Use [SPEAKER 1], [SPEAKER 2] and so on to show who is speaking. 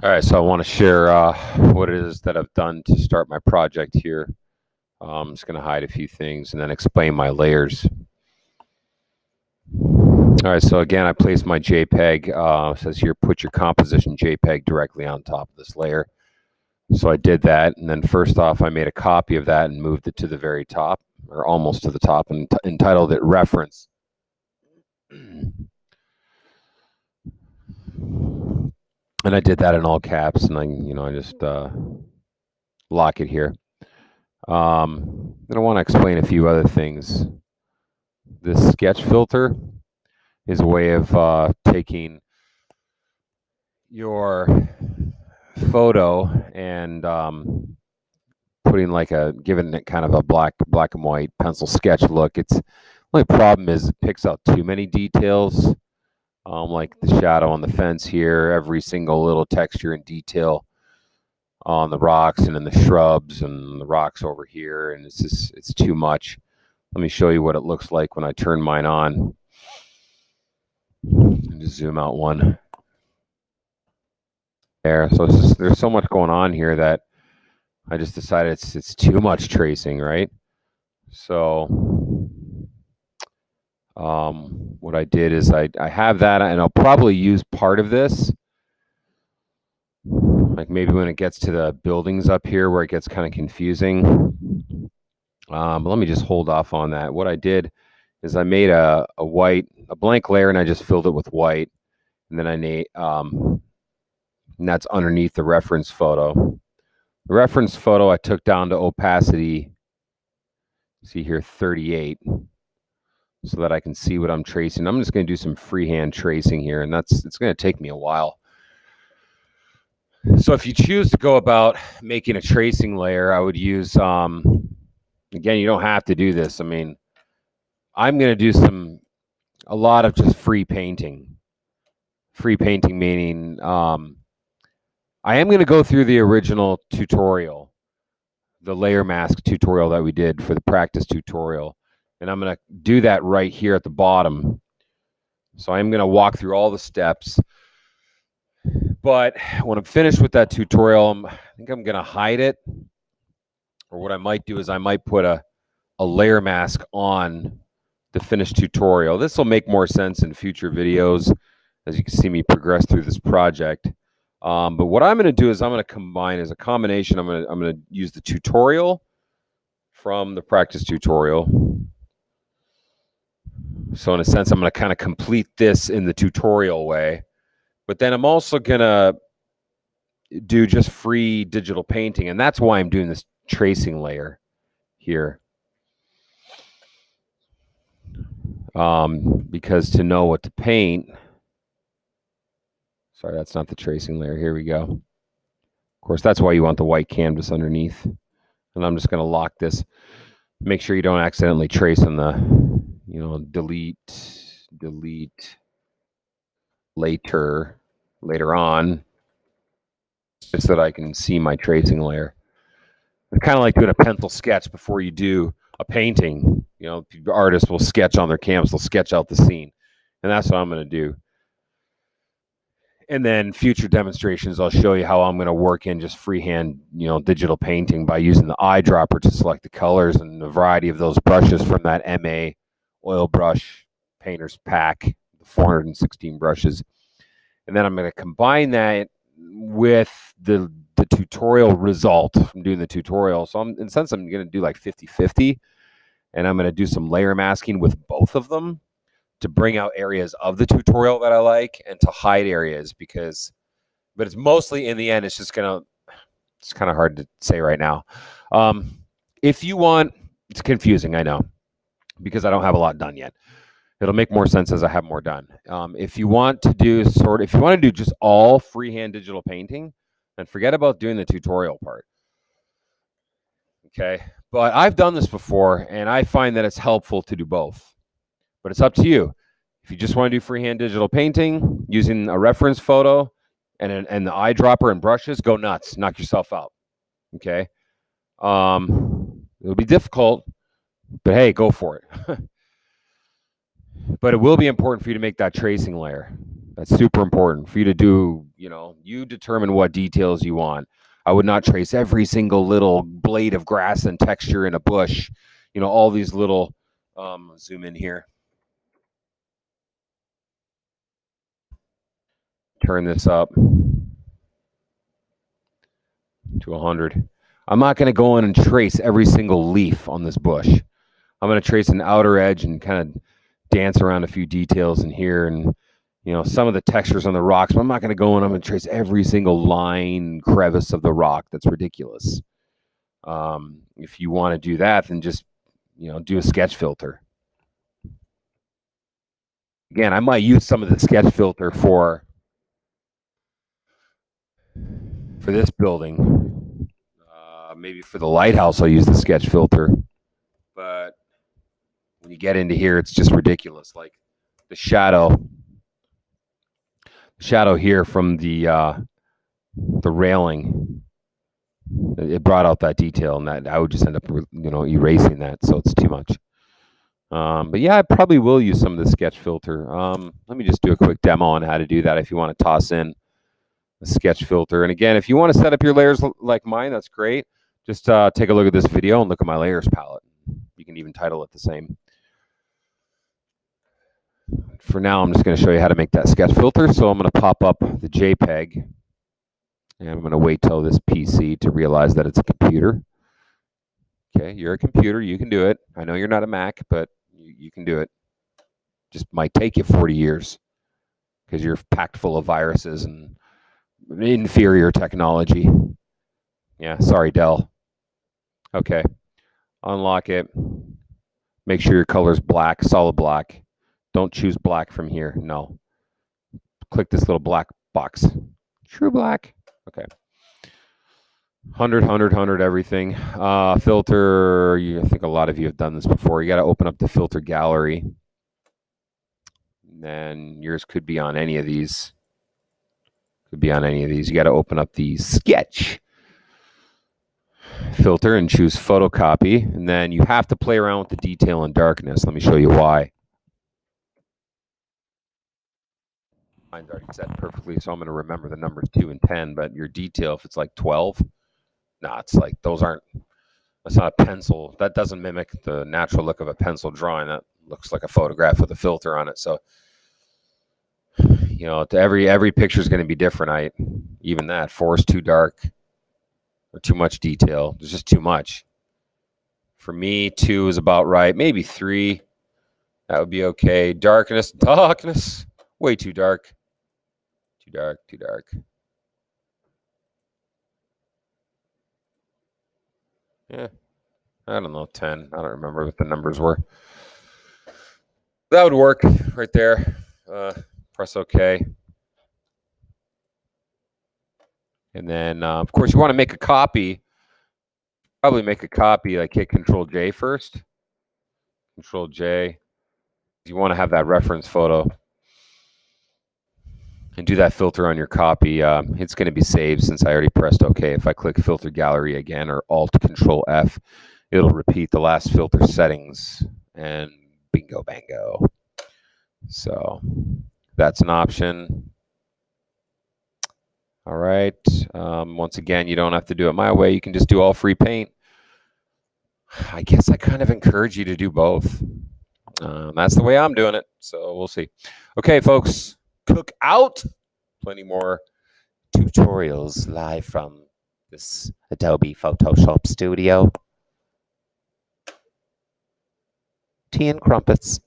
[SPEAKER 1] All right, so I want to share what it is that I've done to start my project here. I'm just going to hide a few things and then explain my layers. All right, so again, I placed my JPEG. It says here, put your composition JPEG directly on top of this layer. So I did that, and then first off, I made a copy of that and moved it to the very top, or almost to the top, and entitled it Reference. And I did that in all caps, and I just lock it here. Then I want to explain a few other things. This sketch filter is a way of taking your photo and putting giving it kind of a black and white pencil sketch look. It's only problem is it picks out too many details, like the shadow on the fence here, every single little texture and detail on the rocks and in the shrubs and the rocks over here, and it's too much. Let me show you what it looks like when I turn mine on. Just zoom out one there. So there's so much going on here that I just decided it's too much tracing, right? So what I did is I have that, and I'll probably use part of this, like maybe when it gets to the buildings up here where it gets kind of confusing. But let me just hold off on that. What I did is I made a blank layer, and I just filled it with white, and then and that's underneath the reference photo. The reference photo I took down to opacity, see here, 38, so that I can see what I'm tracing. I'm just going to do some freehand tracing here, and it's going to take me a while. So if you choose to go about making a tracing layer, I would use, again, you don't have to do this. I mean, I'm going to do a lot of just free painting. Free painting meaning I am going to go through the original tutorial, the layer mask tutorial that we did for the practice tutorial. And I'm going to do that right here at the bottom. So I'm going to walk through all the steps. But when I'm finished with that tutorial, I think I'm going to hide it. Or what I might do is I might put a layer mask on the finished tutorial. This will make more sense in future videos as you can see me progress through this project. But what I'm going to do is I'm going to combine as a combination. I'm going to use the tutorial from the practice tutorial. So in a sense, I'm going to kind of complete this in the tutorial way. But then I'm also going to do just free digital painting. And that's why I'm doing this tracing layer here. Because to know what to paint, sorry, that's not the tracing layer. Here we go. Of course, that's why you want the white canvas underneath. And I'm just going to lock this. Make sure you don't accidentally trace on the, delete later on, just so that I can see my tracing layer. It's kind of like doing a pencil sketch before you do a painting. Artists will sketch on their canvas, they'll sketch out the scene. And that's what I'm going to do. And then future demonstrations, I'll show you how I'm going to work in just freehand, digital painting by using the eyedropper to select the colors and the variety of those brushes from that MA oil brush painter's pack, the 416 brushes. And then I'm going to combine that with the tutorial result from doing the tutorial. So in a sense, I'm going to do like 50-50, and I'm going to do some layer masking with both of them to bring out areas of the tutorial that I like and to hide areas but it's mostly in the end, it's kind of hard to say right now. If you want, it's confusing, I know, because I don't have a lot done yet. It'll make more sense as I have more done. If you want to do just all freehand digital painting, then forget about doing the tutorial part. Okay. But I've done this before, and I find that it's helpful to do both. But it's up to you. If you just want to do freehand digital painting using a reference photo and the eyedropper and brushes, go nuts. Knock yourself out. Okay. It'll be difficult, but hey, go for it. But it will be important for you to make that tracing layer. That's super important for you to do you determine what details you want. I would not trace every single little blade of grass and texture in a bush. All these little, zoom in here. Turn this up to 100. I'm not going to go in and trace every single leaf on this bush. I'm going to trace an outer edge and kind of dance around a few details in here and some of the textures on the rocks, but I'm not going to go in. I'm going to trace every single line, crevice of the rock. That's ridiculous. If you want to do that, then just do a sketch filter. Again, I might use some of the sketch filter for this building. Maybe for the lighthouse, I'll use the sketch filter. But when you get into here, it's just ridiculous. Like the shadow here from the railing, it brought out that detail, and that I would just end up erasing that, so it's too much. But yeah, I probably will use some of the sketch filter. Let me just do a quick demo on how to do that if you want to toss in a sketch filter. And again, if you want to set up your layers like mine, that's great. Just take a look at this video and look at my layers palette. You can even title it the same. For now, I'm just going to show you how to make that sketch filter. So I'm going to pop up the JPEG, and I'm going to wait till this PC to realize that it's a computer. Okay, you're a computer. You can do it. I know you're not a Mac, but you can do it. Just might take you 40 years because you're packed full of viruses and inferior technology. Yeah, sorry, Dell. Okay, unlock it. Make sure your color's black, solid black. Don't choose black from here. No. Click this little black box. True black. Okay. 100, everything. Filter, I think a lot of you have done this before. You got to open up the filter gallery. And yours could be on any of these. Could be on any of these. You got to open up the sketch filter and choose photocopy. And then you have to play around with the detail and darkness. Let me show you why. Mine's already set perfectly, so I'm going to remember the numbers 2 and 10. But your detail, if it's like 12, it's like that's not a pencil. That doesn't mimic the natural look of a pencil drawing. That looks like a photograph with a filter on it. So, every picture is going to be different. Even that 4 is too dark or too much detail. There's just too much. For me, 2 is about right. Maybe 3. That would be okay. Darkness, way too dark. Too dark. Yeah, I don't know, 10. I don't remember what the numbers were. That would work right there. Press OK. And then, of course, you want to make a copy. Probably make a copy, like hit Control J first. Control J. You want to have that reference photo. And do that filter on your copy. It's going to be saved since I already pressed OK. If I click Filter Gallery again or Alt Control F, it'll repeat the last filter settings. And bingo, bango. So that's an option. All right. Once again, you don't have to do it my way. You can just do all free paint. I guess I kind of encourage you to do both. That's the way I'm doing it. So we'll see. Okay, folks. Cook out. Plenty more tutorials live from this Adobe Photoshop studio. Tea and crumpets.